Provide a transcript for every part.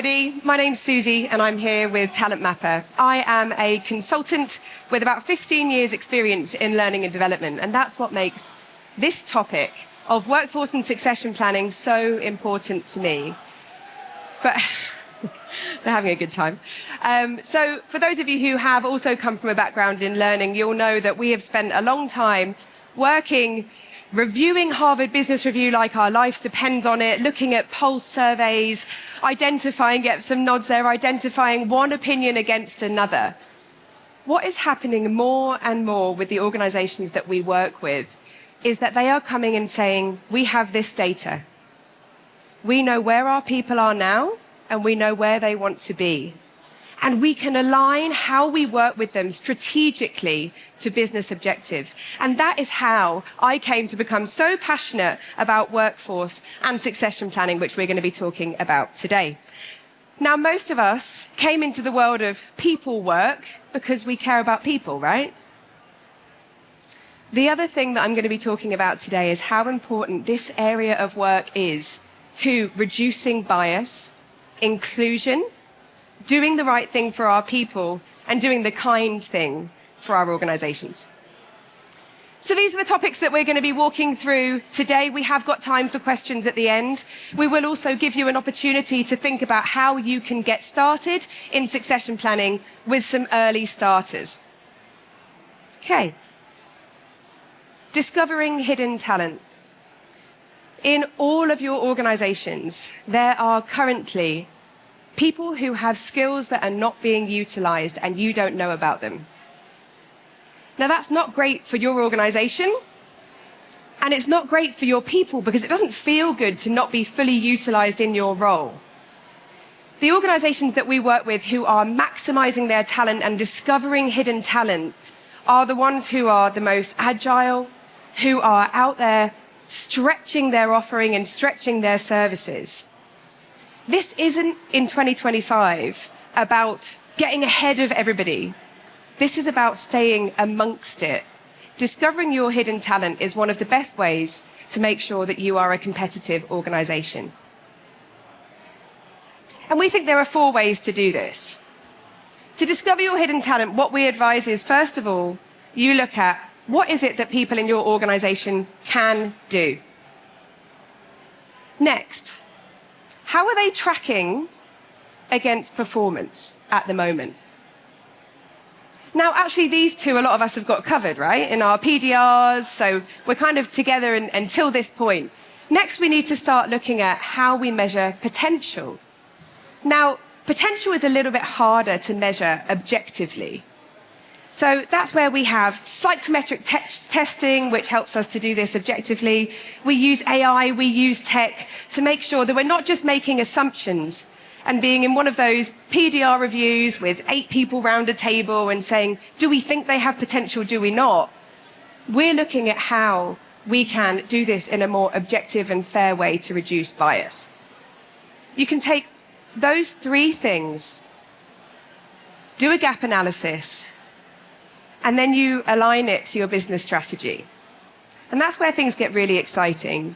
everybody. My name's Susie and I'm here with TalentMapper. I am a consultant with about 15 years experience in learning and development, and that's what makes this topic of workforce and succession planning so important to me. But they're having a good time. So for those of you who have also come from a background in learning, you'll know that we have spent a long time working, reviewing Harvard Business Review like our lives depends on it, looking at pulse surveys, identifying, get some nods there, identifying one opinion against another. What is happening more and more with the organizations that we work with is that they are coming and saying, we have this data. We know where our people are now and we know where they want to be. And we can align how we work with them strategically to business objectives. And that is how I came to become so passionate about workforce and succession planning, which we're going to be talking about today. Now, most of us came into the world of people work because we care about people, right? The other thing that I'm going to be talking about today is how important this area of work is to reducing bias, inclusion, doing the right thing for our people, and doing the kind thing for our organizations. So these are the topics that we're going to be walking through today. We have got time for questions at the end. We will also give you an opportunity to think about how you can get started in succession planning with some early starters. Okay. Discovering hidden talent. In all of your organizations, there are currently people who have skills that are not being utilized and you don't know about them. Now, that's not great for your organization, and it's not great for your people because it doesn't feel good to not be fully utilized in your role. The organizations that we work with who are maximizing their talent and discovering hidden talent are the ones who are the most agile, who are out there stretching their offering and stretching their services. This isn't, in 2025, about getting ahead of everybody. This is about staying amongst it. Discovering your hidden talent is one of the best ways to make sure that you are a competitive organization. And we think there are 4 ways to do this. To discover your hidden talent, what we advise is, first of all, you look at what is it that people in your organization can do. Next, how are they tracking against performance at the moment? Now, actually, these two, a lot of us have got covered, right? In our PDRs, so we're kind of together until this point. Next, we need to start looking at how we measure potential. Now, potential is a little bit harder to measure objectively. So that's where we have psychometric testing, which helps us to do this objectively. We use AI, we use tech to make sure that we're not just making assumptions and being in one of those PDR reviews with 8 people round a table and saying, do we think they have potential, do we not? We're looking at how we can do this in a more objective and fair way to reduce bias. You can take those 3 things, do a gap analysis, and then you align it to your business strategy. And that's where things get really exciting.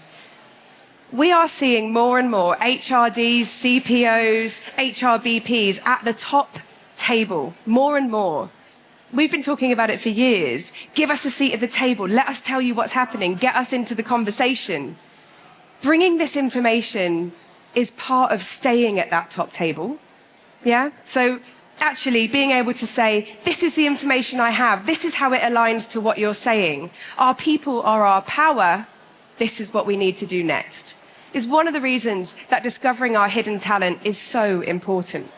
We are seeing more and more HRDs, CPOs, HRBPs at the top table, more and more. We've been talking about it for years. Give us a seat at the table. Let us tell you what's happening. Get us into the conversation. Bringing this information is part of staying at that top table. Yeah? So actually being able to say, this is the information I have, this is how it aligns to what you're saying. Our people are our power, this is what we need to do next, is one of the reasons that discovering our hidden talent is so important.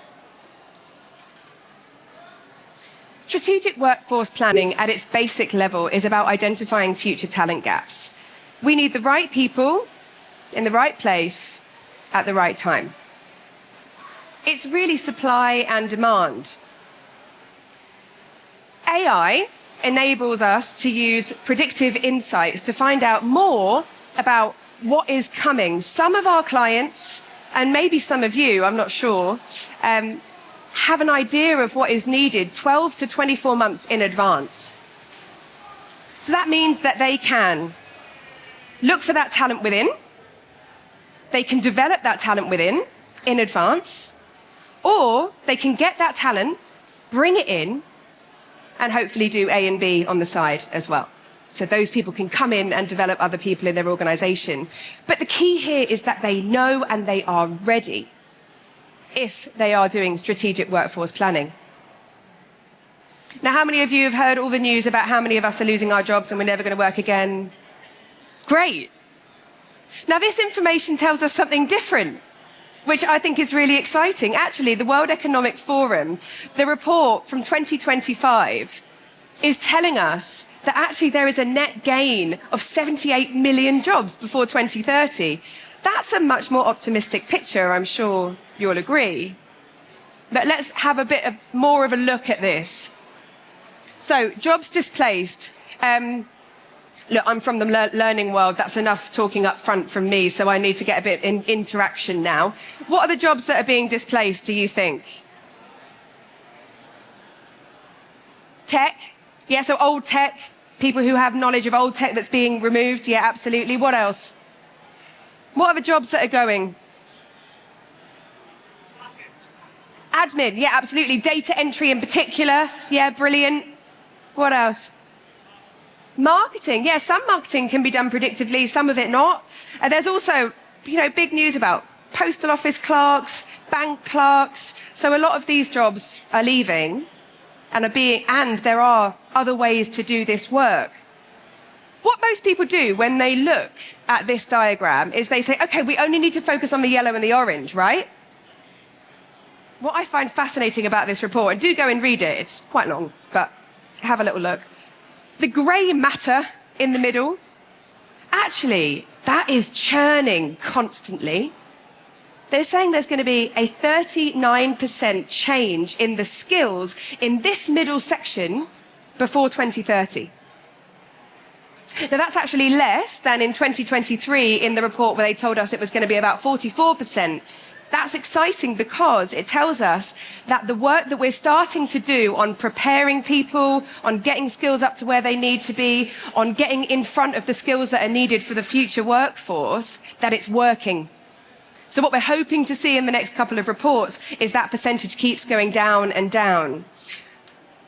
Strategic workforce planning at its basic level is about identifying future talent gaps. We need the right people in the right place at the right time. It's really supply and demand. AI enables us to use predictive insights to find out more about what is coming. Some of our clients, and maybe some of you, I'm not sure, have an idea of what is needed 12 to 24 months in advance. So that means that they can look for that talent within, they can develop that talent within in advance, Or they can get that talent, bring it in, and hopefully do A and B on the side as well. So those people can come in and develop other people in their organization. But the key here is that they know and they are ready if they are doing strategic workforce planning. Now, how many of you have heard all the news about how many of us are losing our jobs and we're never going to work again? Great. Now, this information tells us something different, which I think is really exciting. Actually, the World Economic Forum, the report from 2025, is telling us that actually there is a net gain of 78 million jobs before 2030. That's a much more optimistic picture, I'm sure you'll agree. But let's have a bit more of a look at this. So, jobs displaced. Look, I'm from the learning world. That's enough talking up front from me, so I need to get a bit in interaction now. What are the jobs that are being displaced, do you think? Tech? Yeah, so old tech. People who have knowledge of old tech that's being removed. Yeah, absolutely. What else? What are the jobs that are going? Admin. Yeah, absolutely. Data entry in particular. Yeah, brilliant. What else? Marketing. Yeah, some marketing can be done predictively, some of it not. There's also, big news about postal office clerks, bank clerks. So a lot of these jobs are leaving and there are other ways to do this work. What most people do when they look at this diagram is they say, okay, we only need to focus on the yellow and the orange, right? What I find fascinating about this report, and do go and read it, it's quite long, but have a little look. The grey matter in the middle, actually, that is churning constantly. They're saying there's going to be a 39% change in the skills in this middle section before 2030. Now, that's actually less than in 2023 in the report where they told us it was going to be about 44%. That's exciting because it tells us that the work that we're starting to do on preparing people, on getting skills up to where they need to be, on getting in front of the skills that are needed for the future workforce, that it's working. So what we're hoping to see in the next couple of reports is that percentage keeps going down and down.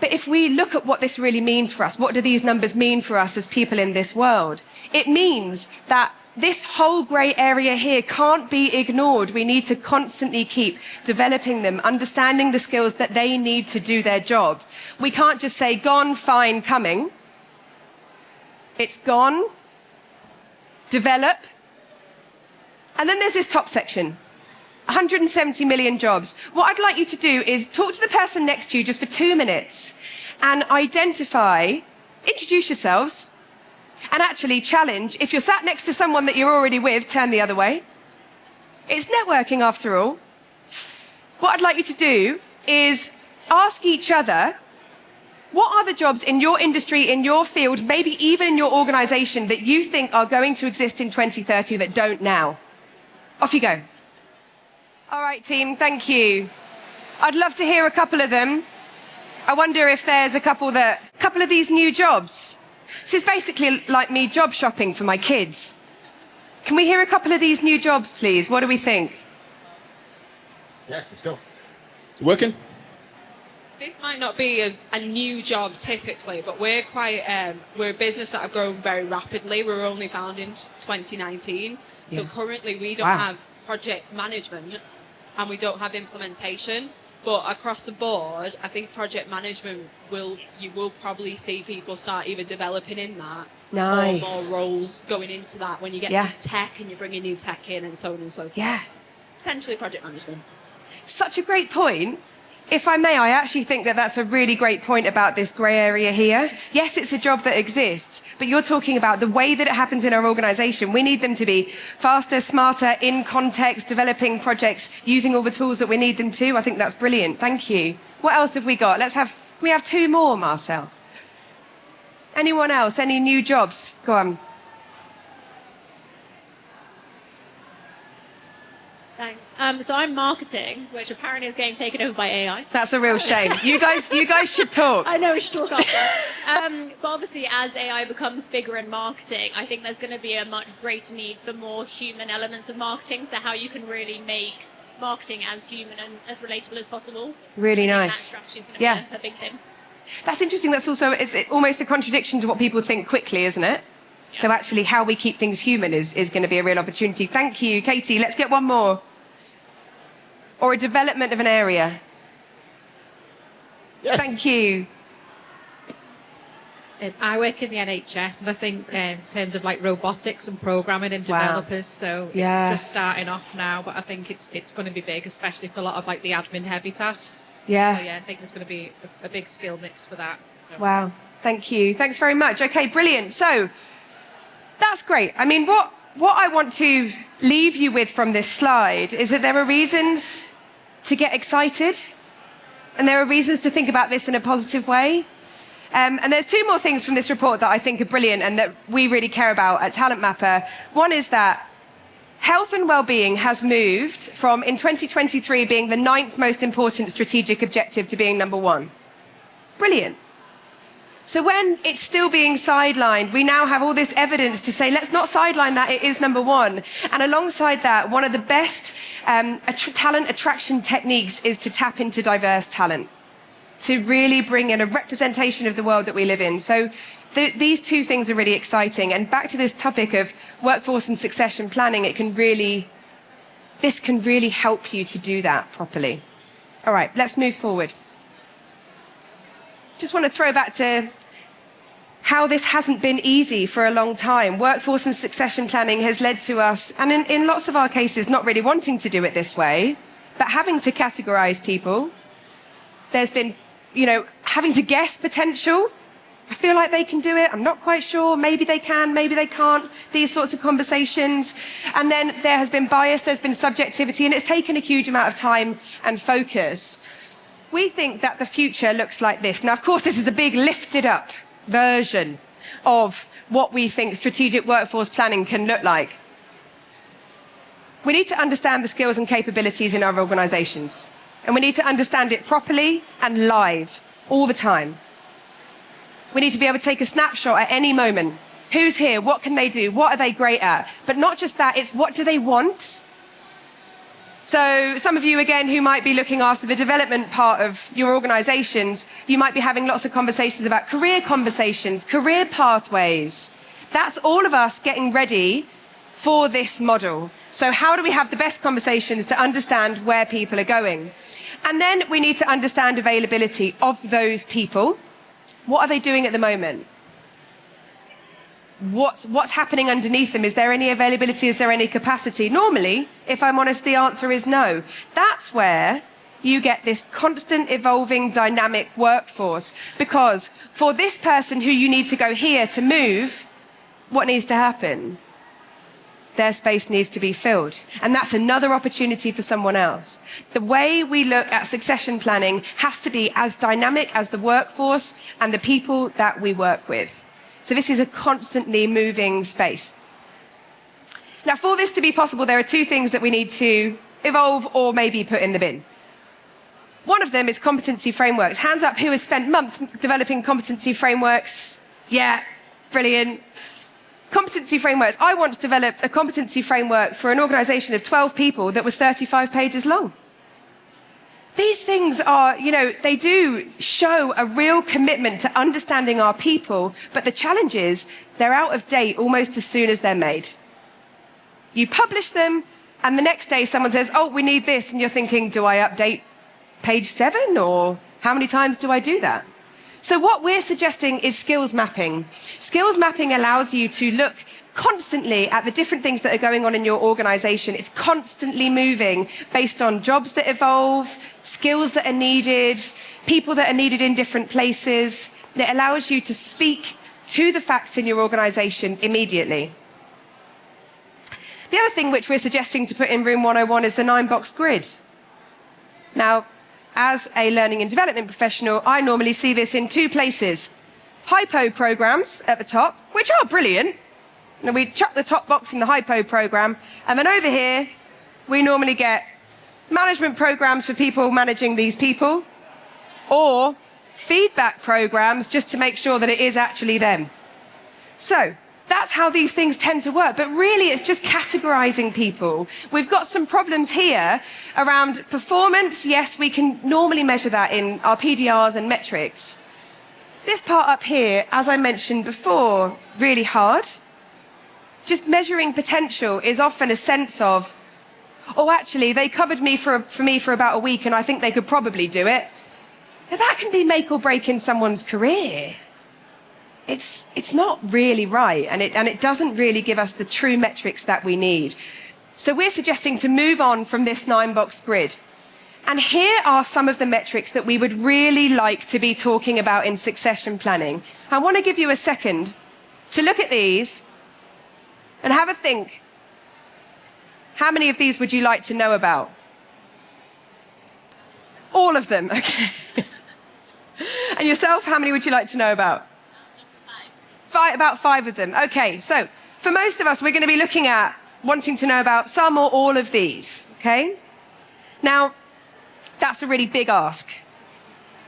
But if we look at what this really means for us, what do these numbers mean for us as people in this world? It means that this whole grey area here can't be ignored. We need to constantly keep developing them, understanding the skills that they need to do their job. We can't just say, gone, fine, coming. It's gone, develop. And then there's this top section, 170 million jobs. What I'd like you to do is talk to the person next to you just for 2 minutes and introduce yourselves, and actually challenge. If you're sat next to someone that you're already with, turn the other way. It's networking after all. What I'd like you to do is ask each other, what are the jobs in your industry, in your field, maybe even in your organization that you think are going to exist in 2030 that don't now? Off you go. All right, team, thank you. I'd love to hear a couple of them. I wonder if there's a couple of these new jobs. This is basically like me job shopping for my kids. Can we hear a couple of these new jobs, please? What do we think? Yes, let's go. Is it working? This might not be a new job typically, but we're a business that have grown very rapidly. We were only founded in 2019. Yeah. So currently we don't have project management and we don't have implementation. But across the board, I think project management you will probably see people start either developing in that, nice, or more roles going into that when you get new tech and you're bringing new tech in and so on and so forth. Yeah. Potentially project management. Such a great point. If I may, I actually think that that's a really great point about this grey area here. Yes, it's a job that exists, but you're talking about the way that it happens in our organisation. We need them to be faster, smarter, in context, developing projects, using all the tools that we need them to. I think that's brilliant. Thank you. What else have we got? Can we have 2 more, Marcel? Anyone else? Any new jobs? Go on. Thanks. So I'm marketing, which apparently is getting taken over by AI. That's a real shame. You guys should talk. I know we should talk after. But obviously, as AI becomes bigger in marketing, I think there's going to be a much greater need for more human elements of marketing. So how you can really make marketing as human and as relatable as possible. Really That nice. strategy is going to be a big thing. That's interesting. That's also, it's almost a contradiction to what people think quickly, isn't it? Yeah. So actually how we keep things human is going to be a real opportunity. Thank you, Katie. Let's get one more. Or a development of an area. Yes. Thank you. I work in the NHS, and I think in terms of like robotics and programming and developers, so it's just starting off now, but I think it's going to be big, especially for a lot of like the admin heavy tasks. Yeah. So yeah, I think there's going to be a big skill mix for that. So. Wow. Thank you. Thanks very much. Okay, brilliant. So that's great. I mean, what I want to leave you with from this slide is that there are reasons to get excited, and there are reasons to think about this in a positive way. And there's two more things from this report that I think are brilliant and that we really care about at TalentMapper. One is that health and well-being has moved from, in 2023, being the 9th most important strategic objective to being number 1. Brilliant. So when it's still being sidelined, we now have all this evidence to say, let's not sideline that, it is number 1. And alongside that, one of the best talent attraction techniques is to tap into diverse talent, to really bring in a representation of the world that we live in. So these two things are really exciting. And back to this topic of workforce and succession planning, this can really help you to do that properly. All right, let's move forward. Just want to throw back to how this hasn't been easy for a long time. Workforce and succession planning has led to us, and in lots of our cases, not really wanting to do it this way, but having to categorize people. There's been having to guess potential. I feel like they can do it. I'm not quite sure. Maybe they can, maybe they can't. These sorts of conversations. And then there has been bias, there's been subjectivity, and it's taken a huge amount of time and focus. We think that the future looks like this. Now, of course, this is a big lifted up version of what we think strategic workforce planning can look like. We need to understand the skills and capabilities in our organizations. And we need to understand it properly and live all the time. We need to be able to take a snapshot at any moment. Who's here? What can they do? What are they great at? But not just that, it's what do they want? So some of you, again, who might be looking after the development part of your organizations, you might be having lots of conversations about career conversations, career pathways. That's all of us getting ready for this model. So how do we have the best conversations to understand where people are going? And then we need to understand availability of those people. What are they doing at the moment? What's happening underneath them? Is there any availability? Is there any capacity? Normally, if I'm honest, the answer is no. That's where you get this constant evolving dynamic workforce. Because for this person who you need to go here to move, what needs to happen? Their space needs to be filled. And that's another opportunity for someone else. The way we look at succession planning has to be as dynamic as the workforce and the people that we work with. So this is a constantly moving space. Now, for this to be possible, there are two things that we need to evolve or maybe put in the bin. One of them is competency frameworks. Hands up who has spent months developing competency frameworks. Yeah, brilliant. Competency frameworks. I once developed a competency framework for an organization of 12 people that was 35 pages long. These things are, they do show a real commitment to understanding our people, but the challenge is they're out of date almost as soon as they're made. You publish them, and the next day someone says, oh, we need this, and you're thinking, do I update page 7, or how many times do I do that? So what we're suggesting is skills mapping. Skills mapping allows you to look constantly at the different things that are going on in your organization. It's constantly moving based on jobs that evolve, skills that are needed, people that are needed in different places. It allows you to speak to the facts in your organization immediately. The other thing which we're suggesting to put in Room 101 is the 9-box grid. Now, as a learning and development professional, I normally see this in two places. Hypo programs at the top, which are brilliant. And we chuck the top box in the hypo program. And then over here, we normally get management programs for people managing these people, or feedback programs just to make sure that it is actually them. So That's how these things tend to work. But really, it's just categorizing people. We've got some problems here around performance. Yes, we can normally measure that in our PDRs and metrics. This part up here, as I mentioned before, really hard. Just measuring potential is often a sense of, oh, actually, they covered me for me for about a week and I think they could probably do it. Now, that can be make or break in someone's career. It's not really right, and it doesn't really give us the true metrics that we need. So we're suggesting to move on from this 9-box grid. And here are some of the metrics that we would really like to be talking about in succession planning. I want to give you a second to look at these and have a think. How many of these would you like to know about? All of them, okay. And yourself, how many would you like to know about? About 5 of them. Okay, so for most of us, we're going to be looking at wanting to know about some or all of these, okay? Now, that's a really big ask.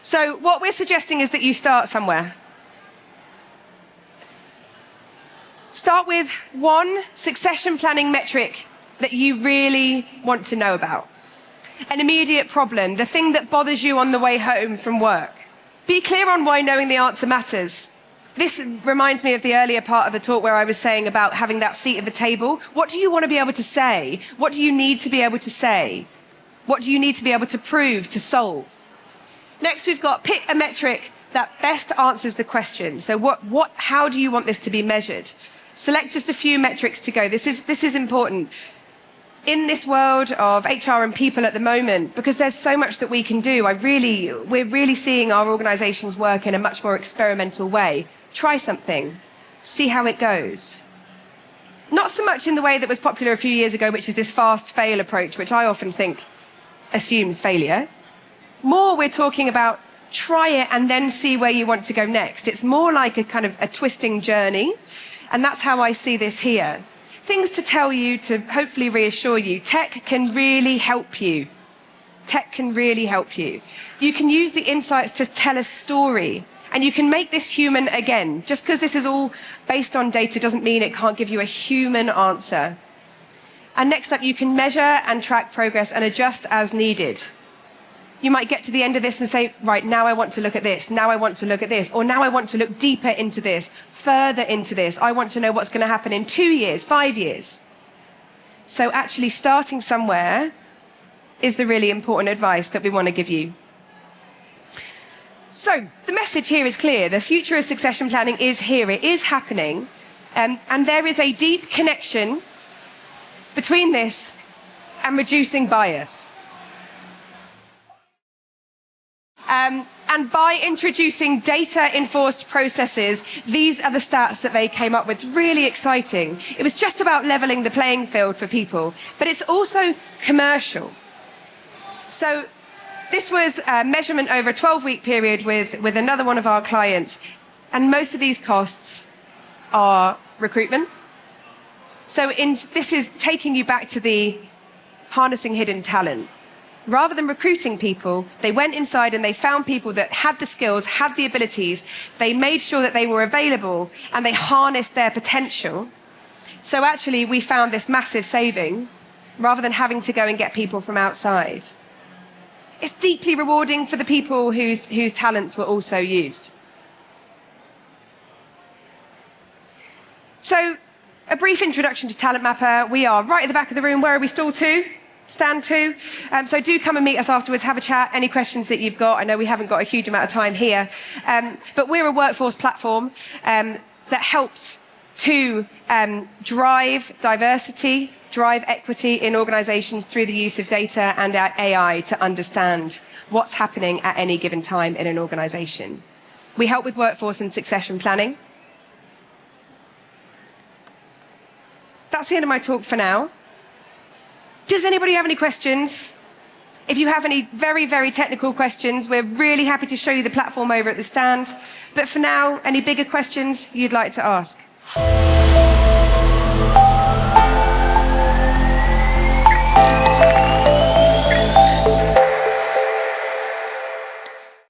So what we're suggesting is that you start somewhere. Start with one succession planning metric that you really want to know about. An immediate problem, the thing that bothers you on the way home from work. Be clear on why knowing the answer matters. This reminds me of the earlier part of the talk where I was saying about having that seat at the table. What do you want to be able to say? What do you need to be able to say? What do you need to be able to prove, to solve? Next, we've got pick a metric that best answers the question. So how do you want this to be measured? Select just a few metrics to go. This is important. In this world of HR and people at the moment, because there's so much that we can do, we're really seeing our organizations work in a much more experimental way. Try something, see how it goes. Not so much in the way that was popular a few years ago, which is this fast fail approach, which I often think assumes failure. More, we're talking about try it and then see where you want to go next. It's more like a kind of a twisting journey. And that's how I see this here. Things to tell you, to hopefully reassure you. Tech can really help you. Tech can really help you. You can use the insights to tell a story. And you can make this human again. Just because this is all based on data doesn't mean it can't give you a human answer. And next up, you can measure and track progress and adjust as needed. You might get to the end of this and say, right, now I want to look at this. Now I want to look at this. Or now I want to look deeper into this, further into this. I want to know what's going to happen in 2 years, 5 years. So actually starting somewhere is the really important advice that we want to give you. So the message here is clear. The future of succession planning is here. It is happening. And there is a deep connection between this and reducing bias. And by introducing data-enforced processes, these are the stats that they came up with. It's really exciting. It was just about leveling the playing field for people, but it's also commercial. So this was a measurement over a 12-week period with another one of our clients, and most of these costs are recruitment. So this is taking you back to the harnessing hidden talent. Rather than recruiting people, they went inside and they found people that had the skills, had the abilities. They made sure that they were available and they harnessed their potential. So actually, we found this massive saving rather than having to go and get people from outside. It's deeply rewarding for the people whose talents were also used. So, a brief introduction to TalentMapper. We are right at the back of the room. Where are we? Stall 2? Stand 2. So do come and meet us afterwards, have a chat, any questions that you've got. I know we haven't got a huge amount of time here, but we're a workforce platform that helps to drive diversity, drive equity in organizations through the use of data and AI to understand what's happening at any given time in an organization. We help with workforce and succession planning. That's the end of my talk for now. Does anybody have any questions? If you have any very, very technical questions, we're really happy to show you the platform over at the stand. But for now, any bigger questions you'd like to ask?